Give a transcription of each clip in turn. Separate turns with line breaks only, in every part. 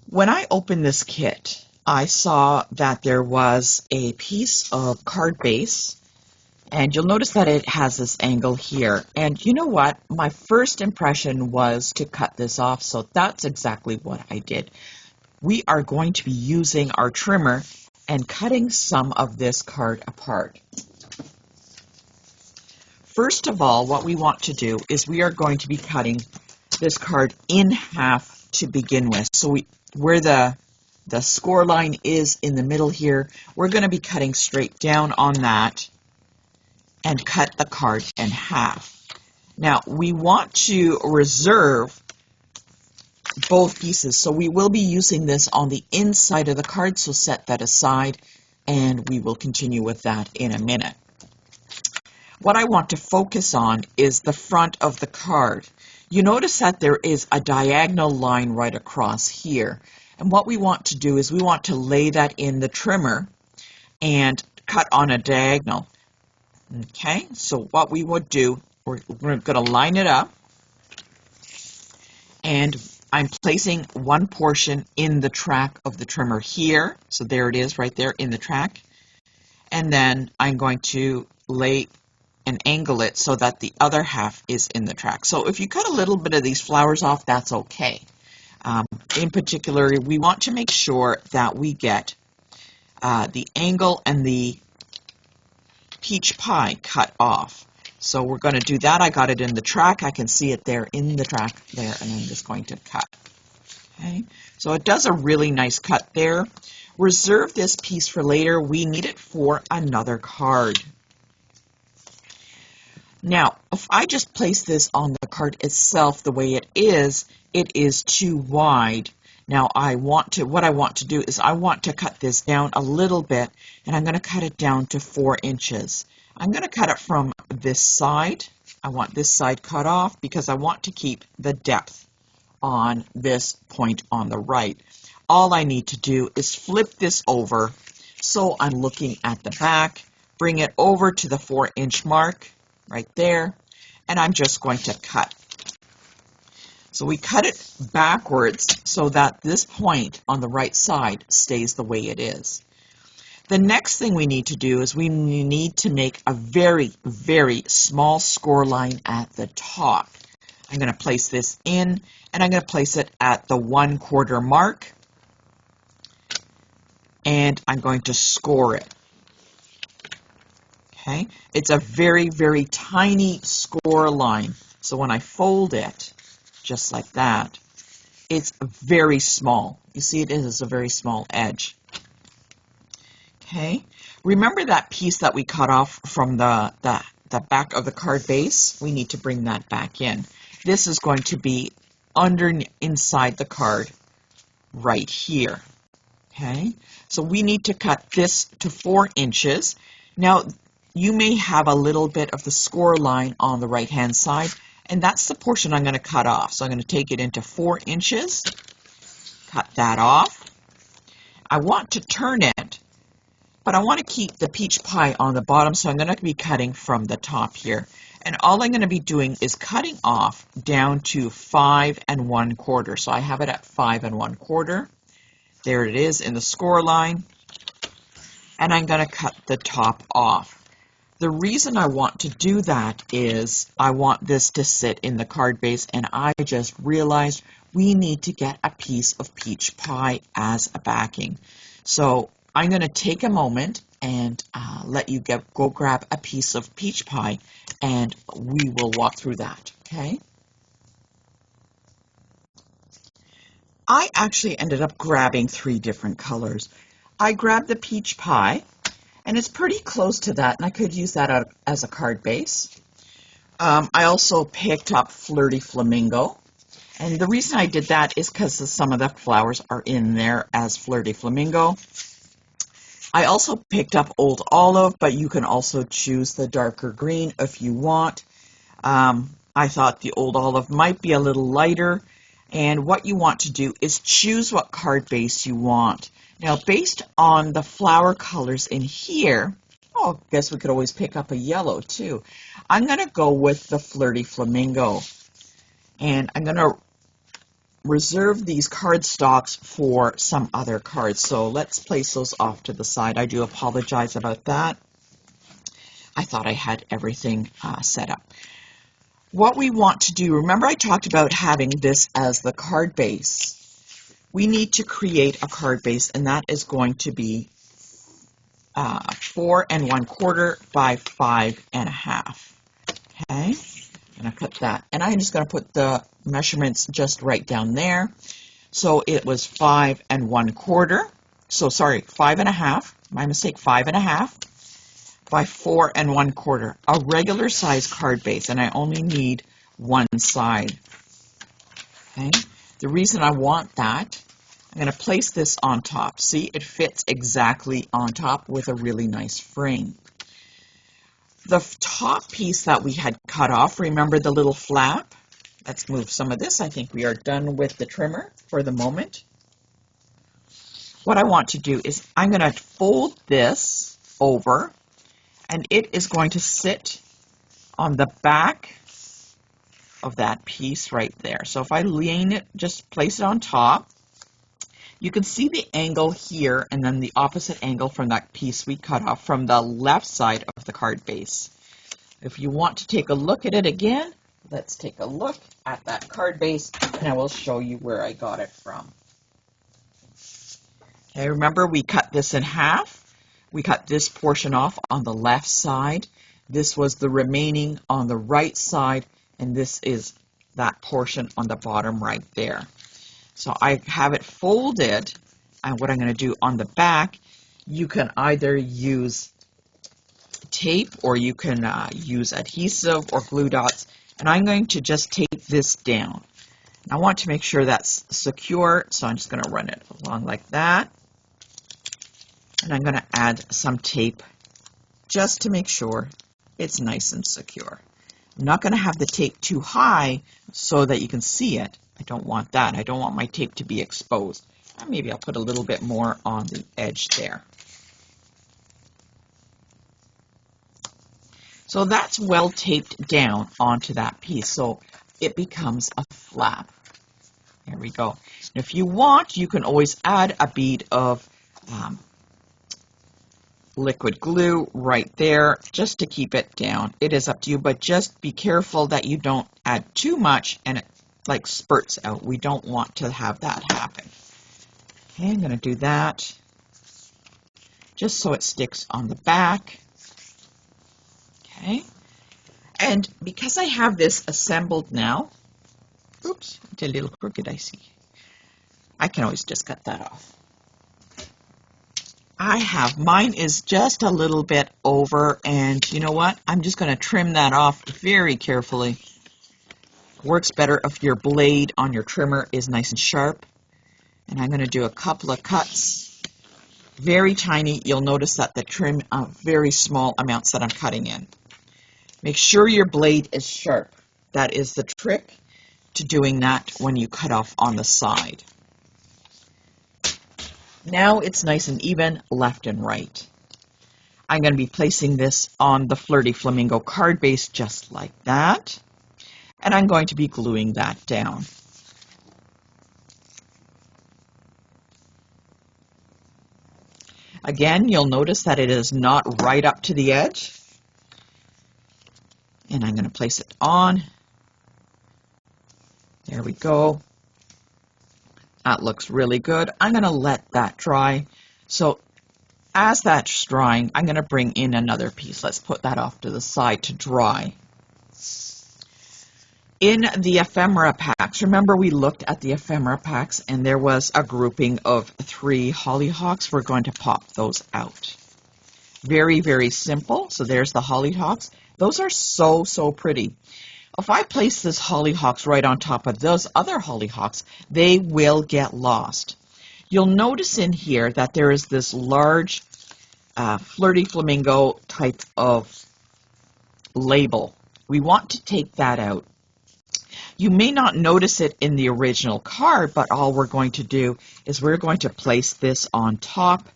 When I opened this kit, I saw that there was a piece of card base, and you'll notice that it has this angle here. And you know what? My first impression was to cut this off, so that's exactly what I did. We are going to be using our trimmer and cutting some of this card apart. First of all, what we want to do is we are going to be cutting this card in half to begin with. So where the score line is in the middle here, we're going to be cutting straight down on that and cut the card in half. Now, we want to reserve both pieces, so we will be using this on the inside of the card, so set that aside, and we will continue with that in a minute. What I want to focus on is the front of the card. You notice that there is a diagonal line right across here. And what we want to do is we want to lay that in the trimmer and cut on a diagonal. Okay, so what we would do, we're going to line it up. And I'm placing one portion in the track of the trimmer here. So there it is right there in the track. And then I'm going to lay and angle it so that the other half is in the track. So if you cut a little bit of these flowers off, that's okay. In particular, we want to make sure that we get the angle and the peach pie cut off. So we're going to do that. I got it in the track. I can see it there in the track there, and I'm just going to cut. Okay, so it does a really nice cut there. Reserve this piece for later. We need it for another card. Now, if I just place this on the card itself the way it is too wide. Now, what I want to do is I want to cut this down a little bit, and I'm going to cut it down to 4 inches. I'm going to cut it from this side. I want this side cut off because I want to keep the depth on this point on the right. All I need to do is flip this over so I'm looking at the back, bring it over to the 4-inch mark right there, and I'm just going to cut. So we cut it backwards so that this point on the right side stays the way it is. The next thing we need to do is we need to make a very, very small score line at the top. I'm going to place this in, and I'm going to place it at the 1/4 mark, and I'm going to score it. Okay, it's a very, very tiny score line. So when I fold it, just like that, it's very small. You see it is a very small edge. Okay, remember that piece that we cut off from the back of the card base? We need to bring that back in. This is going to be inside the card right here. Okay, so we need to cut this to 4 inches. Now, you may have a little bit of the score line on the right-hand side, and that's the portion I'm going to cut off. So I'm going to take it into 4 inches, cut that off. I want to turn it, but I want to keep the peach pie on the bottom, so I'm going to be cutting from the top here. And all I'm going to be doing is cutting off down to 5 1/4. So I have it at 5 1/4. There it is in the score line. And I'm going to cut the top off. The reason I want to do that is I want this to sit in the card base, and I just realized we need to get a piece of peach pie as a backing. So I'm going to take a moment and let you go grab a piece of peach pie, and we will walk through that, okay? I actually ended up grabbing 3 different colors. I grabbed the peach pie, and it's pretty close to that, and I could use that as a card base. I also picked up Flirty Flamingo, and the reason I did that is because some of the flowers are in there as Flirty Flamingo. I also picked up Old Olive, but you can also choose the darker green if you want. I thought the Old Olive might be a little lighter, and what you want to do is choose what card base you want. Now, based on the flower colors in here, I guess we could always pick up a yellow too. I'm going to go with the Flirty Flamingo, and I'm going to reserve these card stocks for some other cards. So let's place those off to the side. I do apologize about that. I thought I had everything set up. What we want to do, remember I talked about having this as the card base. We need to create a card base, and that is going to be 4 1/4 by 5 1/2. Okay, I'm going to cut that. And I'm just going to put the measurements just right down there. So it was 5 1/4. So sorry, 5 1/2. My mistake, 5 1/2 by 4 1/4. A regular size card base, and I only need one side. Okay. The reason I want that, I'm going to place this on top. See, it fits exactly on top with a really nice frame. The top piece that we had cut off, remember the little flap? Let's move some of this. I think we are done with the trimmer for the moment. What I want to do is I'm going to fold this over, and it is going to sit on the back of that piece right there. So if I lean it, just place it on top, you can see the angle here and then the opposite angle from that piece we cut off from the left side of the card base. If you want to take a look at it again, let's take a look at that card base, and I will show you where I got it from. Okay, remember we cut this in half. We cut this portion off on the left side. This was the remaining on the right side, and this is that portion on the bottom right there. So I have it folded, and what I'm going to do on the back, you can either use tape or you can use adhesive or glue dots, and I'm going to just tape this down. And I want to make sure that's secure, so I'm just going to run it along like that. And I'm going to add some tape just to make sure it's nice and secure. I'm not going to have the tape too high so that you can see it. I don't want that. I don't want my tape to be exposed. Maybe I'll put a little bit more on the edge there. So that's well taped down onto that piece, so it becomes a flap. There we go. And if you want, you can always add a bead of liquid glue right there just to keep it down. It is up to you, but just be careful that you don't add too much and it like spurts out. We don't want to have that happen. Okay, I'm going to do that just so it sticks on the back. Okay, and because I have this assembled now, oops, it's a little crooked, I see. I can always just cut that off. Mine is just a little bit over, and you know what? I'm just going to trim that off very carefully. Works better if your blade on your trimmer is nice and sharp. And I'm going to do a couple of cuts, very tiny. You'll notice that the trim are very small amounts that I'm cutting in. Make sure your blade is sharp. That is the trick to doing that when you cut off on the side. Now it's nice and even left and right. I'm going to be placing this on the Flirty Flamingo card base just like that. And I'm going to be gluing that down. Again, you'll notice that it is not right up to the edge. And I'm going to place it on. There we go. That looks really good. I'm going to let that dry. So as that's drying, I'm going to bring in another piece. Let's put that off to the side to dry. In the ephemera packs, remember we looked at the ephemera packs and there was a grouping of 3 hollyhocks. We're going to pop those out. Very, very simple. So there's the hollyhocks. Those are so, so pretty. If I place this hollyhocks right on top of those other hollyhocks, they will get lost. You'll notice in here that there is this large Flirty Flamingo type of label. We want to take that out. You may not notice it in the original card, but all we're going to do is we're going to place this on top,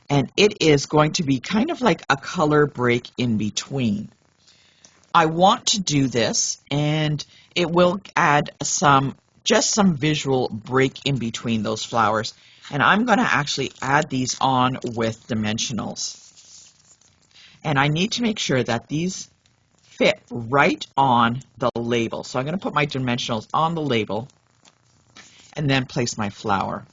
and it is going to be kind of like a color break in between. I want to do this, and it will add some just some visual break in between those flowers. And I'm going to actually add these on with dimensionals. And I need to make sure that these fit right on the label. So I'm going to put my dimensionals on the label and then place my flower.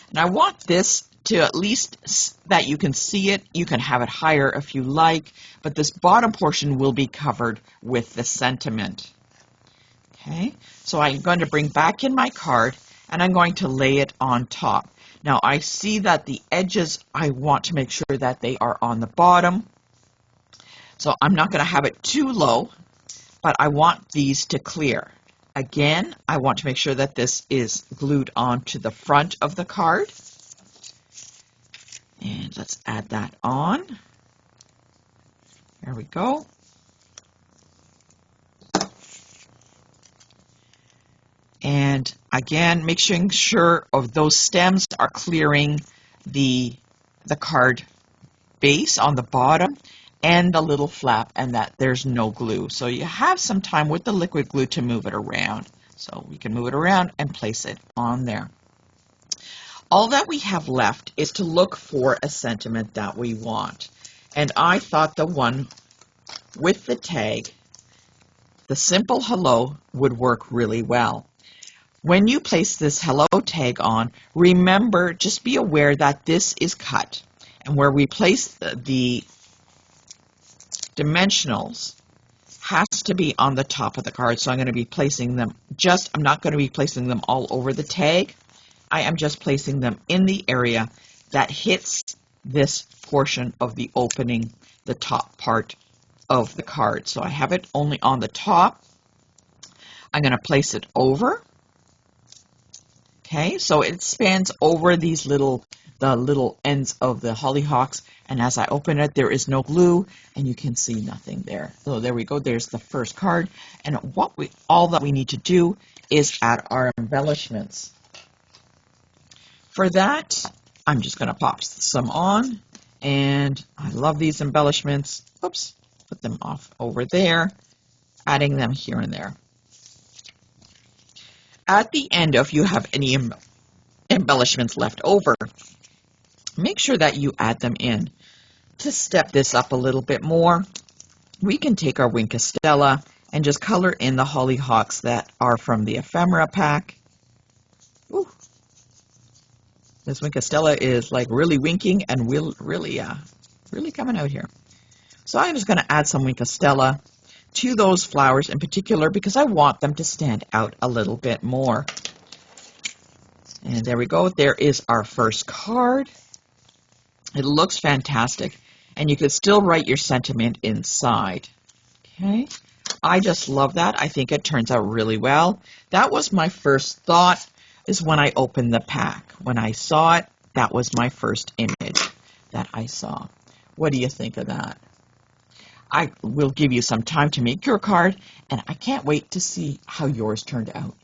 And I want this to at least that you can see it. You can have it higher if you like, but this bottom portion will be covered with the sentiment. Okay, so I'm going to bring back in my card and I'm going to lay it on top. Now I see that the edges, I want to make sure that they are on the bottom. So I'm not going to have it too low, but I want these to clear. Again, I want to make sure that this is glued onto the front of the card. And let's add that on. There we go. And again, making sure of those stems are clearing the card base on the bottom and the little flap, and that there's no glue. So you have some time with the liquid glue to move it around. So we can move it around and place it on there. All that we have left is to look for a sentiment that we want. And I thought the one with the tag, the simple hello, would work really well. When you place this hello tag on, remember, just be aware that this is cut. And where we place the dimensionals has to be on the top of the card. So I'm going to be placing them I'm not going to be placing them all over the tag. I am just placing them in the area that hits this portion of the opening, the top part of the card. So I have it only on the top. I'm going to place it over. Okay, so it spans over these the little ends of the hollyhocks, and as I open it, there is no glue, and you can see nothing there. So there we go. There's the first card, and all that we need to do is add our embellishments. For that, I'm just going to pop some on, and I love these embellishments. Oops, put them off over there, adding them here and there. At the end, if you have any embellishments left over, make sure that you add them in. To step this up a little bit more, we can take our Wink of Stella and just color in the hollyhocks that are from the ephemera pack. Ooh. This Wink of Stella is like really winking and really coming out here. So I'm just going to add some Wink of Stella to those flowers in particular because I want them to stand out a little bit more. And there we go. There is our first card. It looks fantastic. And you could still write your sentiment inside. Okay. I just love that. I think it turns out really well. That was my first thought, is when I opened the pack. When I saw it, that was my first image that I saw. What do you think of that? I will give you some time to make your card, and I can't wait to see how yours turned out.